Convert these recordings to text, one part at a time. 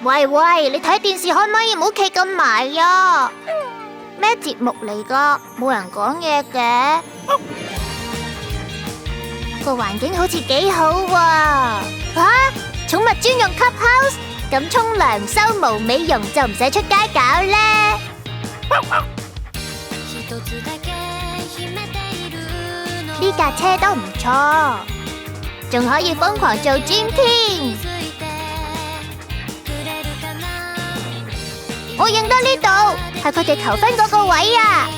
喂喂，你睇電視可唔可以唔好企咁埋啊？咩節目嚟噶？冇人講嘢嘅。個環境好似幾好喎。吓，寵物專用 Clubhouse，咁沖涼、修毛、美容就唔使出街搞啦。呢架車都唔錯，仲可以瘋狂做 gym 添。我認得呢度，係佢哋求婚嗰個位啊。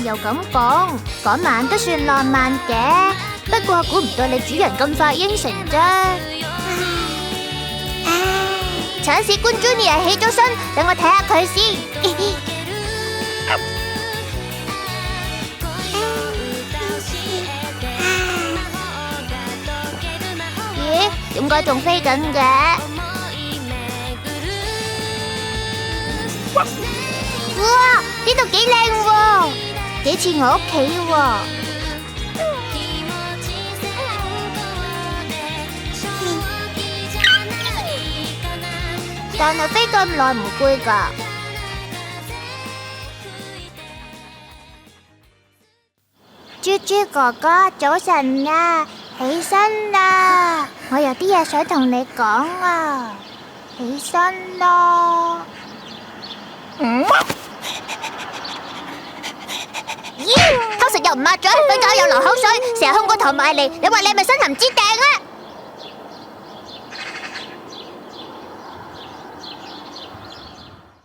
又咁講，嗰晚都算浪漫嘅，不過估唔到你主人咁快應承啫。鏟屎官 Junior 起咗身，等我睇下佢先。咦？點解仲飛緊嘅？哇！呢度幾靚喎，幾似我屋企喎。但係飛咁耐唔攰㗎。豬豬哥哥，早晨啊，起身啦！我有啲嘢想同你講啊，起身咯。偷食又唔抹嘴，瞓覺又流口水，成日控個頭埋嚟，你話你係咪身痕之病啊？